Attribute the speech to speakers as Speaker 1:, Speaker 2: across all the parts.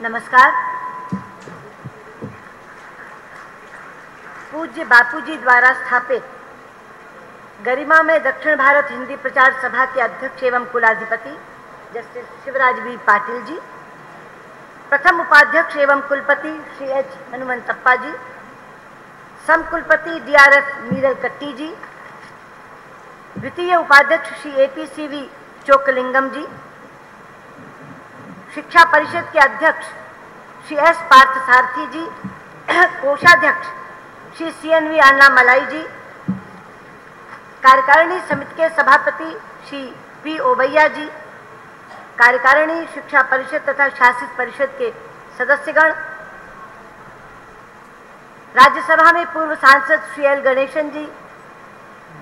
Speaker 1: नमस्कार। पूज्य बापूजी द्वारा स्थापित गरिमा में दक्षिण भारत हिंदी प्रचार सभा के अध्यक्ष एवं कुलाधिपति जस्टिस शिवराज बी पाटिल जी, प्रथम उपाध्यक्ष एवं कुलपति श्री एच हनुमंतप्पा जी, समकुलपति DRF नीरल कट्टी जी, द्वितीय उपाध्यक्ष श्री APCV चोकलिंगम जी, शिक्षा परिषद के अध्यक्ष श्री S पार्थसारथी जी, कोषाध्यक्ष श्री CNV अन्नामलाई जी, कार्यकारिणी समिति के सभापति श्री P ओबैया जी, कार्यकारिणी शिक्षा परिषद तथा शासित परिषद के सदस्यगण, राज्यसभा में पूर्व सांसद श्री L गणेशन जी,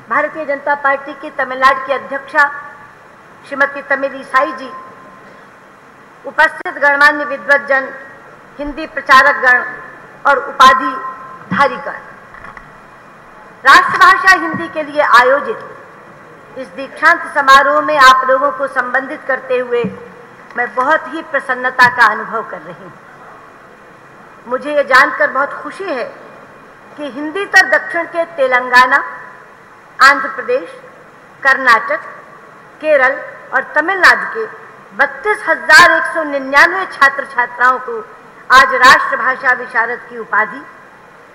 Speaker 1: भारतीय जनता पार्टी की तमिलनाडु की अध्यक्षा श्रीमती तमिली साई जी, उपस्थित गणमान्य विद्वज्जन, हिंदी प्रचारक गण और उपाधिधारी गण, राष्ट्रभाषा हिंदी के लिए आयोजित इस दीक्षांत समारोह में आप लोगों को संबंधित करते हुए मैं बहुत ही प्रसन्नता का अनुभव कर रही हूँ। मुझे ये जानकर बहुत खुशी है कि हिंदीतर दक्षिण के तेलंगाना, आंध्र प्रदेश, कर्नाटक, केरल और तमिलनाडु के 32,199 छात्र छात्राओं को आज राष्ट्रभाषा विशारद की उपाधि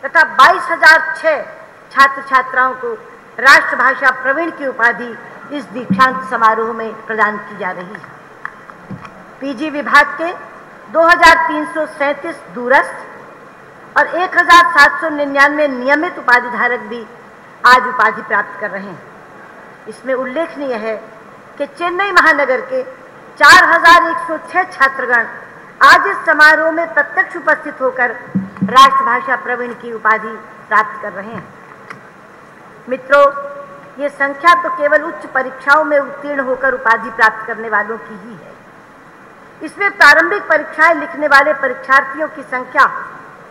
Speaker 1: तथा 22,006 छात्र छात्राओं को राष्ट्रभाषा प्रवीण की उपाधि इस दीक्षांत समारोह में प्रदान की जा रही है। PG विभाग के 2,337 दूरस्थ और 1,799 नियमित उपाधिधारक भी आज उपाधि प्राप्त कर रहे हैं। इसमें उल्लेखनीय है कि चेन्नई महानगर के 4,106 छात्रगण आज इस समारोह में प्रत्यक्ष उपस्थित होकर राष्ट्रभाषा प्रवीण की उपाधि प्राप्त कर रहे हैं। मित्रों, ये संख्या तो केवल उच्च परीक्षाओं में उत्तीर्ण होकर उपाधि प्राप्त करने वालों की ही है। इसमें प्रारंभिक परीक्षाएं लिखने वाले परीक्षार्थियों की संख्या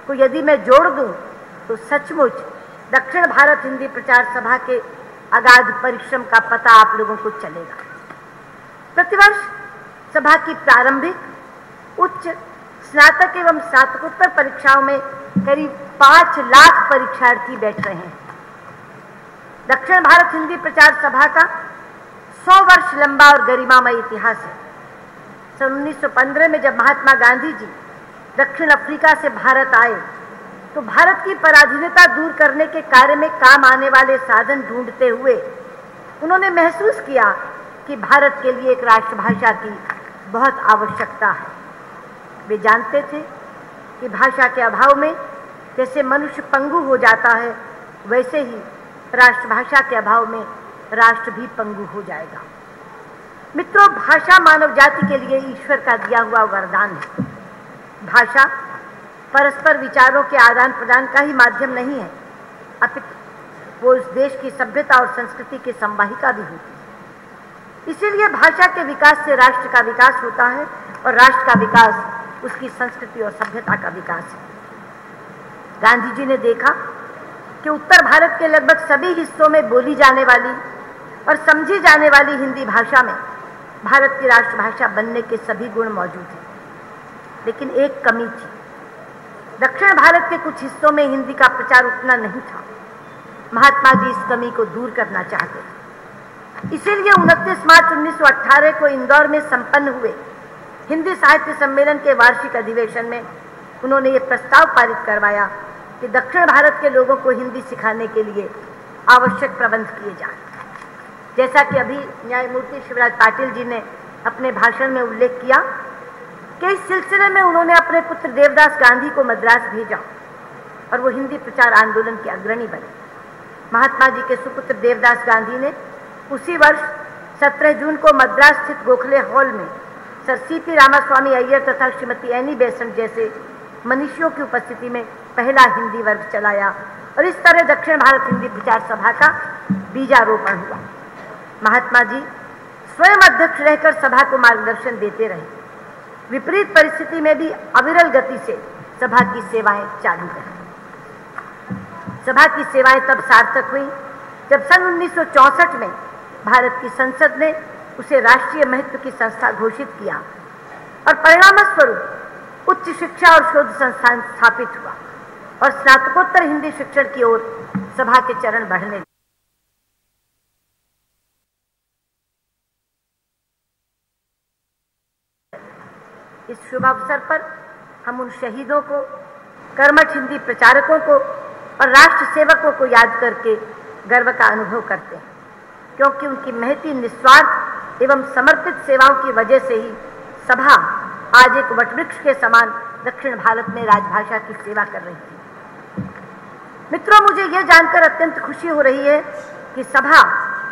Speaker 1: को यदि मैं जोड़ दूं तो सचमुच दक्षिण भारत हिंदी प्रचार सभा के अगाध परिश्रम का पता आप लोगों को चलेगा। प्रतिवर्ष सभा की प्रारंभिक, उच्च, स्नातक एवं स्नातकोत्तर परीक्षाओं में करीब 5 लाख परीक्षार्थी बैठ रहे हैं। दक्षिण भारत हिंदी प्रचार सभा का 100 वर्ष लंबा और गरिमामय इतिहास है। सन 1915 में जब महात्मा गांधी जी दक्षिण अफ्रीका से भारत आए तो भारत की पराधीनता दूर करने के कार्य में काम आने वाले साधन ढूंढते हुए उन्होंने महसूस किया कि भारत के लिए एक राष्ट्रभाषा की बहुत आवश्यकता है। वे जानते थे कि भाषा के अभाव में जैसे मनुष्य पंगु हो जाता है, वैसे ही राष्ट्रभाषा के अभाव में राष्ट्र भी पंगु हो जाएगा। मित्रों, भाषा मानव जाति के लिए ईश्वर का दिया हुआ वरदान है। भाषा परस्पर विचारों के आदान प्रदान का ही माध्यम नहीं है, अपितु वो उस देश की सभ्यता और संस्कृति की संवाहिका भी होती है। इसीलिए भाषा के विकास से राष्ट्र का विकास होता है और राष्ट्र का विकास उसकी संस्कृति और सभ्यता का विकास है। गांधी जी ने देखा कि उत्तर भारत के लगभग सभी हिस्सों में बोली जाने वाली और समझी जाने वाली हिंदी भाषा में भारत की राष्ट्रभाषा बनने के सभी गुण मौजूद हैं, लेकिन एक कमी थी। दक्षिण भारत के कुछ हिस्सों में हिंदी का प्रचार उतना नहीं था। महात्मा जी इस कमी को दूर करना चाहते थे। इसीलिए 29 मार्च 1918 को इंदौर में संपन्न हुए हिंदी साहित्य सम्मेलन के वार्षिक अधिवेशन में उन्होंने ये प्रस्ताव पारित करवाया कि दक्षिण भारत के लोगों को हिंदी सिखाने के लिए आवश्यक प्रबंध किए जाएं। जैसा कि अभी न्यायमूर्ति शिवराज पाटिल जी ने अपने भाषण में उल्लेख किया कि इस सिलसिले में उन्होंने अपने पुत्र देवदास गांधी को मद्रास भेजा और वो हिंदी प्रचार आंदोलन के अग्रणी बने। महात्मा जी के सुपुत्र देवदास गांधी ने उसी वर्ष 17 जून को मद्रास स्थित गोखले हॉल में सर CP रामास्वामी अय्यर तथा श्रीमती एनी बेसेंट जैसे मनीषियों की उपस्थिति में पहला हिंदी वर्ग चलाया और इस तरह दक्षिण भारत हिंदी प्रचार सभा का बीजारोपण हुआ। महात्मा जी स्वयं अध्यक्ष रहकर सभा को मार्गदर्शन देते रहे। विपरीत परिस्थिति में भी अविरल गति से सभा की सेवाएं चालू रही। सभा की सेवाएं तब सार्थक हुई जब सन 1964 में भारत की संसद ने उसे राष्ट्रीय महत्व की संस्था घोषित किया और परिणामस्वरूप उच्च शिक्षा और शोध संस्थान स्थापित हुआ और स्नातकोत्तर हिंदी शिक्षण की ओर सभा के चरण बढ़ने लगे। इस शुभ अवसर पर हम उन शहीदों को, कर्मठ हिंदी प्रचारकों को और राष्ट्र सेवकों को याद करके गर्व का अनुभव करते हैं, क्योंकि उनकी महती, निस्वार्थ एवं समर्पित सेवाओं की वजह से ही सभा आज एक वटवृक्ष के समान दक्षिण भारत में राजभाषा की सेवा कर रही थी। मित्रों, मुझे यह जानकर अत्यंत खुशी हो रही है कि सभा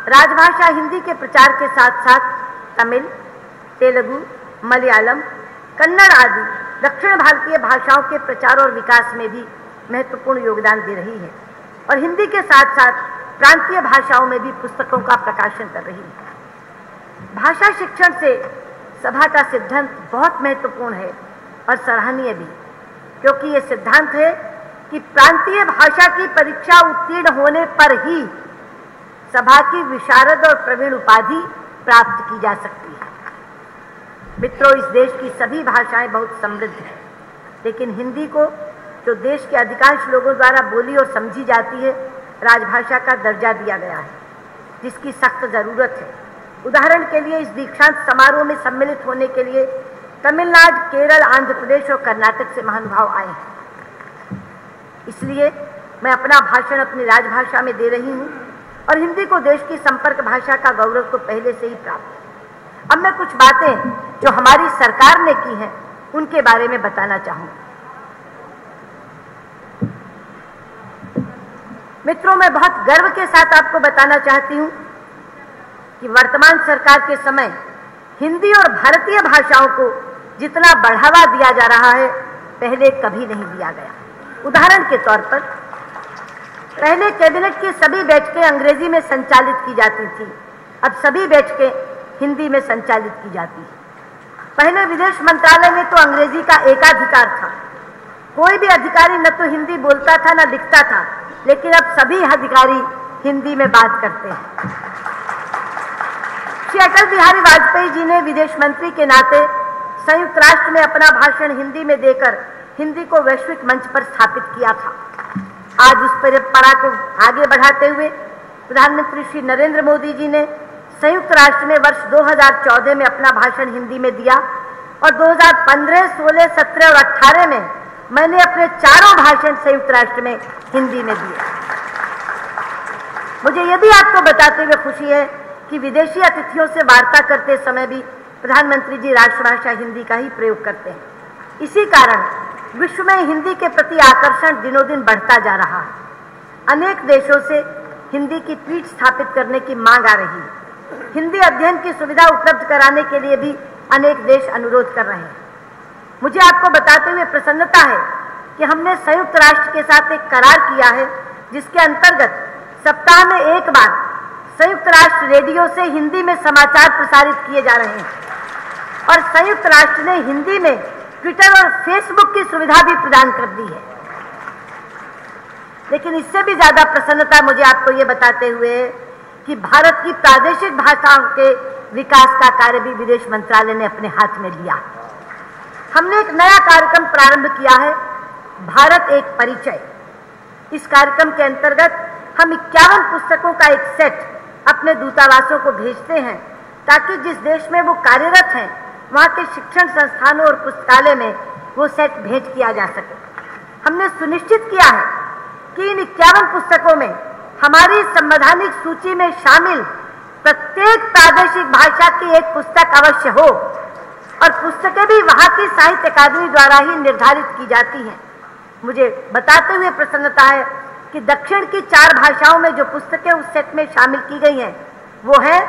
Speaker 1: राजभाषा हिंदी के प्रचार के साथ साथ तमिल, तेलुगु, मलयालम, कन्नड़ आदि दक्षिण भारतीय भाषाओं के प्रचार और विकास में भी महत्वपूर्ण योगदान दे रही है और हिंदी के साथ साथ प्रांतीय भाषाओं में भी पुस्तकों का प्रकाशन कर रही है। भाषा शिक्षण से सभा का सिद्धांत बहुत महत्वपूर्ण है और सराहनीय भी, क्योंकि यह सिद्धांत है कि प्रांतीय भाषा की परीक्षा उत्तीर्ण होने पर ही सभा की विशारद और प्रवीण उपाधि प्राप्त की जा सकती है। मित्रों, इस देश की सभी भाषाएं बहुत समृद्ध हैं, लेकिन हिंदी को, जो देश के अधिकांश लोगों द्वारा बोली और समझी जाती है, राजभाषा का दर्जा दिया गया है, जिसकी सख्त जरूरत है। उदाहरण के लिए इस दीक्षांत समारोह में सम्मिलित होने के लिए तमिलनाडु, केरल, आंध्र प्रदेश और कर्नाटक से महानुभाव आए हैं। इसलिए मैं अपना भाषण अपनी राजभाषा में दे रही हूं और हिंदी को देश की संपर्क भाषा का गौरव तो पहले से ही प्राप्त है। अब मैं कुछ बातें जो हमारी सरकार ने की हैं उनके बारे में बताना चाहूंगी। मित्रों, मैं बहुत गर्व के साथ आपको बताना चाहती हूं कि वर्तमान सरकार के समय हिंदी और भारतीय भाषाओं को जितना बढ़ावा दिया जा रहा है, पहले कभी नहीं दिया गया। उदाहरण के तौर पर, पहले कैबिनेट की सभी बैठकें अंग्रेजी में संचालित की जाती थी, अब सभी बैठकें हिंदी में संचालित की जाती है। पहले विदेश मंत्रालय में तो अंग्रेजी का एकाधिकार था, कोई भी अधिकारी न तो हिंदी बोलता था न लिखता था, लेकिन अब सभी अधिकारी हिंदी में बात करते हैं। श्री अटल बिहारी वाजपेयी जी ने विदेश मंत्री के नाते संयुक्त राष्ट्र में अपना भाषण हिंदी में देकर हिंदी को वैश्विक मंच पर स्थापित किया था। आज उस परंपरा को आगे बढ़ाते हुए प्रधानमंत्री श्री नरेंद्र मोदी जी ने संयुक्त राष्ट्र में वर्ष 2014 में अपना भाषण हिंदी में दिया और 2015, 16, 17 और 18 में मैंने अपने चारों भाषण संयुक्त राष्ट्र में हिंदी में दिए। मुझे यह भी आपको बताते हुए खुशी है कि विदेशी अतिथियों से वार्ता करते समय भी प्रधानमंत्री जी राष्ट्रभाषा हिंदी का ही प्रयोग करते हैं। इसी कारण विश्व में हिंदी के प्रति आकर्षण दिनों दिन बढ़ता जा रहा है। अनेक देशों से हिंदी की पीठ स्थापित करने की मांग आ रही है। हिंदी अध्ययन की सुविधा उपलब्ध कराने के लिए भी अनेक देश अनुरोध कर रहे हैं। मुझे आपको बताते हुए प्रसन्नता है कि हमने संयुक्त राष्ट्र के साथ एक करार किया है, जिसके अंतर्गत सप्ताह में एक बार संयुक्त राष्ट्र रेडियो से हिंदी में समाचार प्रसारित किए जा रहे हैं और संयुक्त राष्ट्र ने हिंदी में ट्विटर और फेसबुक की सुविधा भी प्रदान कर दी है। लेकिन इससे भी ज्यादा प्रसन्नता मुझे आपको ये बताते हुए कि भारत की प्रादेशिक भाषाओं के विकास का कार्य भी विदेश मंत्रालय ने अपने हाथ में लिया। हमने एक नया कार्यक्रम प्रारंभ किया है, भारत एक परिचय। इस कार्यक्रम के अंतर्गत हम 51 पुस्तकों का एक सेट अपने दूतावासों को भेजते हैं, ताकि जिस देश में वो कार्यरत हैं वहां के शिक्षण संस्थानों और पुस्तकालय में वो सेट भेंट किया जा सके। हमने सुनिश्चित किया है कि इन 51 पुस्तकों में हमारी संवैधानिक सूची में शामिल प्रत्येक प्रादेशिक भाषा की एक पुस्तक अवश्य हो और पुस्तकें भी वहां की साहित्य अकादमी द्वारा ही निर्धारित की जाती हैं। मुझे बताते हुए प्रसन्नता है कि दक्षिण की 4 भाषाओं में जो पुस्तकें उस सेट में शामिल की गई हैं वो है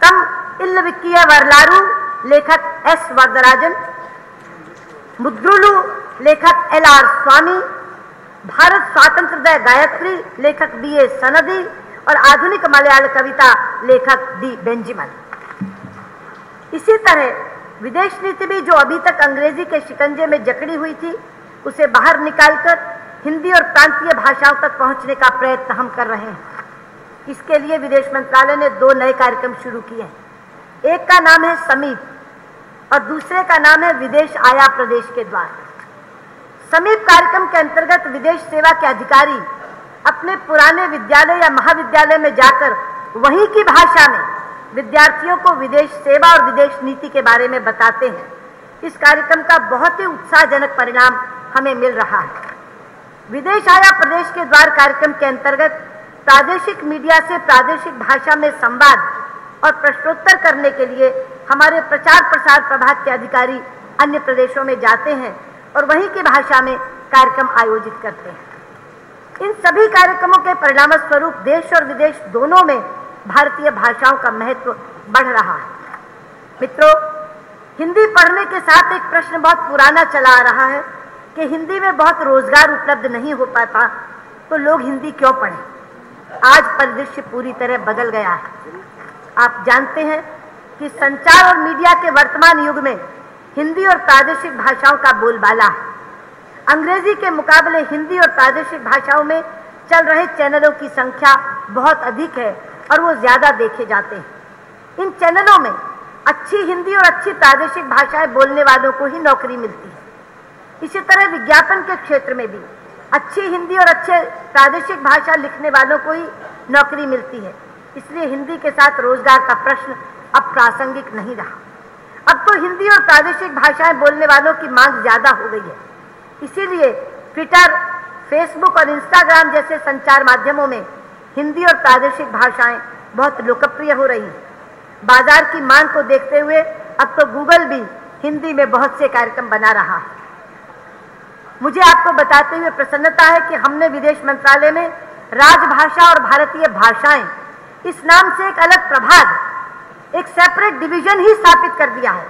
Speaker 1: तम इल्लविक्किय वरलारू लेखक एस वरदराजन, मुद्रुलु लेखक LR स्वामी, भारत स्वातंत्र्य गायत्री लेखक BA सनदी और आधुनिक मलयाल कविता लेखक D बेंजामिन। इसी तरह विदेश नीति भी जो अभी तक अंग्रेजी के शिकंजे में जकड़ी हुई थी, उसे बाहर निकालकर हिंदी और प्रांतीय भाषाओं तक पहुंचने का प्रयत्न हम कर रहे हैं। इसके लिए विदेश मंत्रालय ने 2 नए कार्यक्रम शुरू किए हैं। एक का नाम है समीप, और दूसरे का नाम है विदेश आया प्रदेश के द्वार। समीप कार्यक्रम के अंतर्गत विदेश सेवा के अधिकारी अपने पुराने विद्यालय या महाविद्यालय में जाकर वहीं की भाषा में विद्यार्थियों को विदेश सेवा और विदेश नीति के बारे में बताते हैं। इस कार्यक्रम का बहुत ही उत्साहजनक परिणाम हमें मिल रहा है। विदेश आया प्रदेश के द्वार कार्यक्रम के अंतर्गत प्रादेशिक मीडिया से प्रादेशिक भाषा में संवाद और प्रश्नोत्तर करने के लिए हमारे प्रचार प्रसार प्रभाग के अधिकारी अन्य प्रदेशों में जाते हैं और वहीं की भाषा में कार्यक्रम आयोजित करते हैं। इन सभी कार्यक्रमों के परिणाम स्वरूप देश और विदेश दोनों में भारतीय भाषाओं का महत्व बढ़ रहा है। मित्रों, हिंदी पढ़ने के साथ एक प्रश्न बहुत पुराना चला आ रहा है कि हिंदी में बहुत रोजगार उपलब्ध नहीं हो पाता तो लोग हिंदी क्यों पढ़ें। आज परिदृश्य पूरी तरह बदल गया है। आप जानते हैं कि संचार और मीडिया के वर्तमान युग में हिंदी और प्रादेशिक भाषाओं का बोलबाला है। अंग्रेजी के मुकाबले हिंदी और प्रादेशिक भाषाओं में चल रहे चैनलों की संख्या बहुत अधिक है और वो ज्यादा देखे जाते हैं। इन चैनलों में अच्छी हिंदी और अच्छी प्रादेशिक भाषाएं बोलने वालों को ही नौकरी मिलती है। इसी तरह विज्ञापन के क्षेत्र में भी अच्छी हिंदी और अच्छे प्रादेशिक भाषा लिखने वालों को ही नौकरी मिलती है। इसलिए हिंदी के साथ रोजगार का प्रश्न अब प्रासंगिक नहीं रहा। अब तो हिंदी और प्रादेशिक भाषाएं बोलने वालों की मांग ज्यादा हो गई है। इसीलिए ट्विटर, फेसबुक और इंस्टाग्राम जैसे संचार माध्यमों में हिंदी और प्रादेशिक भाषाएं बहुत लोकप्रिय हो रही हैं। बाजार की मांग को देखते हुए अब तो गूगल भी हिंदी में बहुत से कार्यक्रम बना रहा है। मुझे आपको बताते हुए प्रसन्नता है कि हमने विदेश मंत्रालय में राजभाषा और भारतीय भाषाएं इस नाम से एक अलग प्रभाग, एक सेपरेट डिवीजन ही स्थापित कर दिया है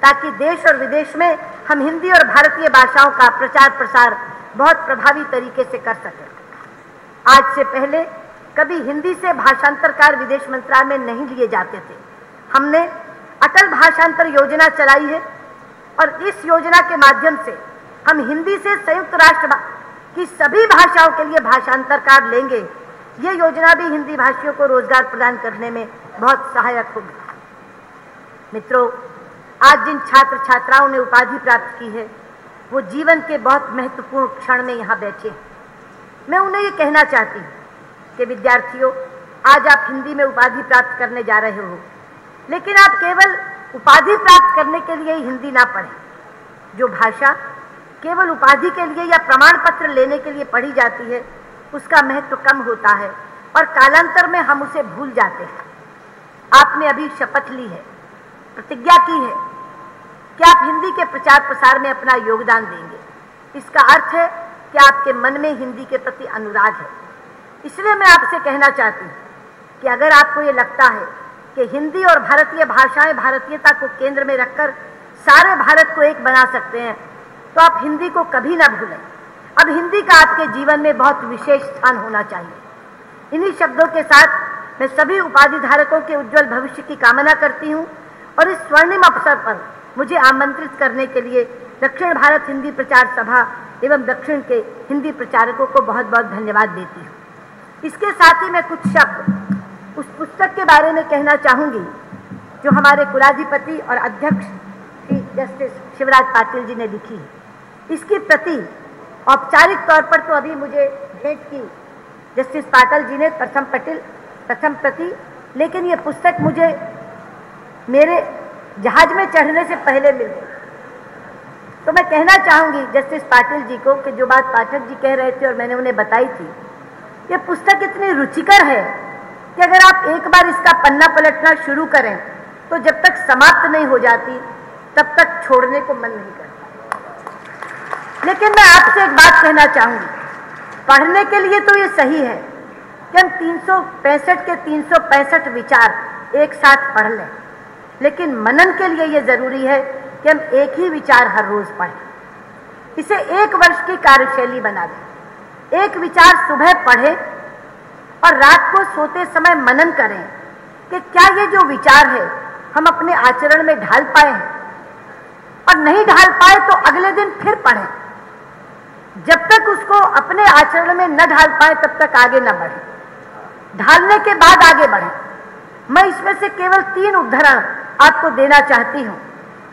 Speaker 1: ताकि देश और विदेश में हम हिंदी और भारतीय भाषाओं का प्रचार प्रसार बहुत प्रभावी तरीके से कर सकें। आज से पहले कभी हिंदी से भाषांतरकार विदेश मंत्रालय में नहीं लिए जाते थे। हमने अटल भाषांतर योजना चलाई है और इस योजना के माध्यम से हम हिंदी से संयुक्त राष्ट्र की सभी भाषाओं के लिए भाषांतरकार लेंगे। ये योजना भी हिंदी भाषियों को रोजगार प्रदान करने में बहुत सहायक होगी। मित्रों, आज जिन छात्र छात्राओं ने उपाधि प्राप्त की है वो जीवन के बहुत महत्वपूर्ण क्षण में यहाँ बैठे हैं। मैं उन्हें ये कहना चाहती हूँ कि विद्यार्थियों, आज आप हिंदी में उपाधि प्राप्त करने जा रहे हो, लेकिन आप केवल उपाधि प्राप्त करने के लिए ही हिंदी ना पढ़ें। जो भाषा केवल उपाधि के लिए या प्रमाण पत्र लेने के लिए पढ़ी जाती है उसका महत्व कम होता है और कालांतर में हम उसे भूल जाते हैं। आपने अभी शपथ ली है, प्रतिज्ञा की है कि आप हिंदी के प्रचार प्रसार में अपना योगदान देंगे। इसका अर्थ है कि आपके मन में हिंदी के प्रति अनुराग है। इसलिए मैं आपसे कहना चाहती हूँ कि अगर आपको ये लगता है कि हिंदी और भारतीय भाषाएं भारतीयता को केंद्र में रखकर सारे भारत को एक बना सकते हैं तो आप हिंदी को कभी ना भूलें। अब हिंदी का आपके जीवन में बहुत विशेष स्थान होना चाहिए। इन्हीं शब्दों के साथ मैं सभी उपाधि धारकों के उज्जवल भविष्य की कामना करती हूँ और इस स्वर्णिम अवसर पर मुझे आमंत्रित करने के लिए दक्षिण भारत हिंदी प्रचार सभा एवं दक्षिण के हिंदी प्रचारकों को बहुत बहुत धन्यवाद देती हूँ। इसके साथ ही मैं कुछ शब्द उस पुस्तक के बारे में कहना चाहूंगी जो हमारे कुलाधिपति और अध्यक्ष श्री जस्टिस शिवराज पाटिल जी ने लिखी है। इसकी प्रति औपचारिक तौर पर तो अभी मुझे भेंट की जस्टिस पाटिल जी ने प्रथम प्रति, लेकिन ये पुस्तक मुझे मेरे जहाज में चढ़ने से पहले मिल गई। तो मैं कहना चाहूंगी जस्टिस पाटिल जी को कि जो बात पाठक जी कह रहे थे और मैंने उन्हें बताई थी, ये पुस्तक इतनी रुचिकर है कि अगर आप एक बार इसका पन्ना पलटना शुरू करें तो जब तक समाप्त नहीं हो जाती तब तक छोड़ने को मन नहीं करता। लेकिन मैं आपसे एक बात कहना चाहूंगी, पढ़ने के लिए तो ये सही है कि हम 365 के 365 विचार एक साथ पढ़ लें, लेकिन मनन के लिए ये जरूरी है कि हम एक ही विचार हर रोज पढ़ें। इसे 1 वर्ष की कार्यशैली बना दें। एक विचार सुबह पढ़ें और रात को सोते समय मनन करें कि क्या ये जो विचार है हम अपने आचरण में ढाल पाए हैं, और नहीं ढाल पाए तो अगले दिन फिर पढ़ें। जब तक उसको अपने आचरण में न ढाल पाए तब तक आगे न बढ़ें। ढालने के बाद आगे बढ़ें। मैं इसमें से केवल 3 उदाहरण आपको देना चाहती हूं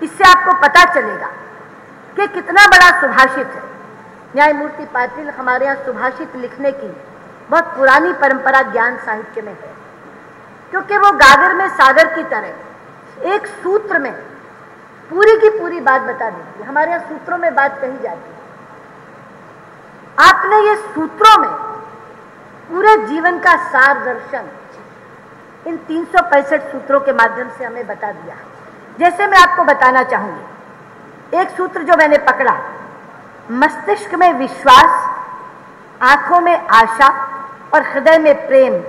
Speaker 1: इससे आपको पता चलेगा कि कितना बड़ा सुभाषित है। न्यायमूर्ति पाटिल हमारे यहाँ सुभाषित लिखने की बहुत पुरानी परंपरा ज्ञान साहित्य में है, क्योंकि वो गागर में सागर की तरह एक सूत्र में पूरी की पूरी बात बता देती है। हमारे यहाँ सूत्रों में बात कही जाती है, आपने ये सूत्रों में पूरे जीवन का सार दर्शन इन 365 सूत्रों के माध्यम से हमें बता दिया है। जैसे मैं आपको बताना चाहूंगी, एक सूत्र जो मैंने पकड़ा, मस्तिष्क में विश्वास, आंखों में आशा और हृदय में प्रेम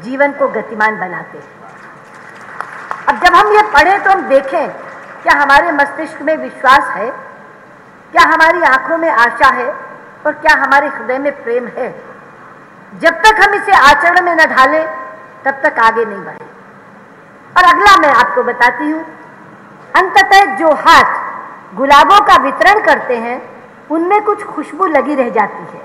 Speaker 1: जीवन को गतिमान बनाते हैं। अब जब हम ये पढ़ें तो हम देखें क्या हमारे मस्तिष्क में विश्वास है, क्या हमारी आंखों में आशा है और क्या हमारे हृदय में प्रेम है। जब तक हम इसे आचरण में न ढालें तब तक आगे नहीं बढ़े। और अगला मैं आपको बताती हूं, अंततः जो हाथ गुलाबों का वितरण करते हैं उनमें कुछ खुशबू लगी रह जाती है,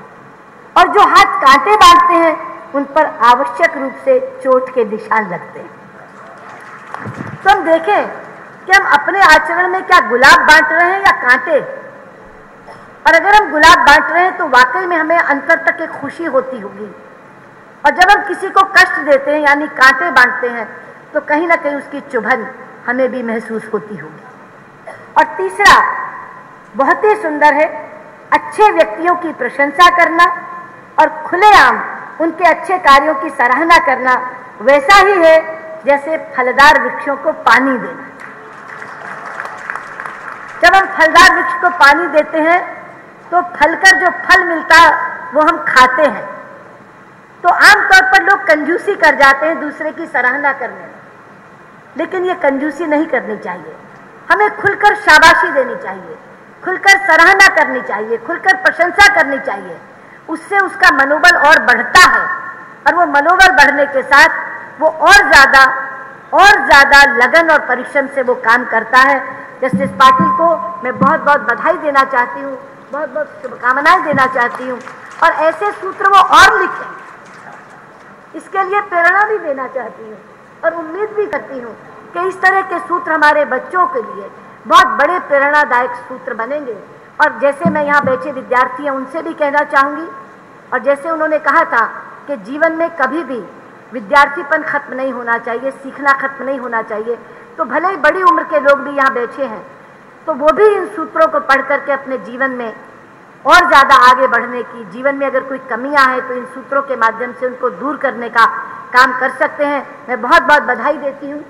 Speaker 1: और जो हाथ कांटे बांटते हैं उन पर आवश्यक रूप से चोट के निशान लगते हैं। तो हम देखें कि हम अपने आचरण में क्या गुलाब बांट रहे हैं या कांटे। और अगर हम गुलाब बांट रहे हैं तो वाकई में हमें अंतर तक एक खुशी होती होगी, और जब हम किसी को कष्ट देते हैं यानी कांटे बांटते हैं तो कहीं ना कहीं उसकी चुभन हमें भी महसूस होती होगी। और तीसरा बहुत ही सुंदर है, अच्छे व्यक्तियों की प्रशंसा करना और खुलेआम उनके अच्छे कार्यों की सराहना करना वैसा ही है जैसे फलदार वृक्षों को पानी देना। जब हम फलदार वृक्ष को पानी देते हैं तो फलकर जो फल मिलता है वो हम खाते हैं। तो आमतौर पर लोग कंजूसी कर जाते हैं दूसरे की सराहना करने में, लेकिन ये कंजूसी नहीं करनी चाहिए। हमें खुलकर शाबाशी देनी चाहिए, खुलकर सराहना करनी चाहिए, खुलकर प्रशंसा करनी चाहिए। उससे उसका मनोबल और बढ़ता है, और वो मनोबल बढ़ने के साथ वो और ज्यादा लगन और परिश्रम से वो काम करता है। जस्टिस पाटिल को मैं बहुत बहुत बधाई देना चाहती हूँ, बहुत बहुत शुभकामनाएं देना चाहती हूँ, और ऐसे सूत्र वो और लिखें, इसके लिए प्रेरणा भी देना चाहती हूँ और उम्मीद भी करती हूँ कि इस तरह के सूत्र हमारे बच्चों के लिए बहुत बड़े प्रेरणादायक सूत्र बनेंगे। और जैसे मैं यहाँ बैठे विद्यार्थी हैं उनसे भी कहना चाहूँगी, और जैसे उन्होंने कहा था कि जीवन में कभी भी विद्यार्थीपन खत्म नहीं होना चाहिए, सीखना खत्म नहीं होना चाहिए, तो भले ही बड़ी उम्र के लोग भी यहाँ बैठे हैं तो वो भी इन सूत्रों को पढ़ करके अपने जीवन में और ज़्यादा आगे बढ़ने की, जीवन में अगर कोई कमियां हैं तो इन सूत्रों के माध्यम से उनको दूर करने का काम कर सकते हैं। मैं बहुत बहुत बधाई देती हूँ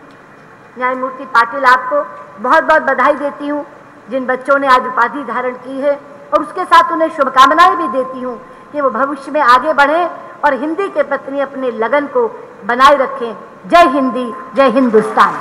Speaker 1: न्यायमूर्ति पाटिल, आपको बहुत बहुत बधाई देती हूँ जिन बच्चों ने आज उपाधि धारण की है, और उसके साथ उन्हें शुभकामनाएं भी देती हूँ कि वो भविष्य में आगे बढ़ें और हिंदी के प्रति अपने लगन को बनाए रखें। जय हिंदी, जय हिंदुस्तान।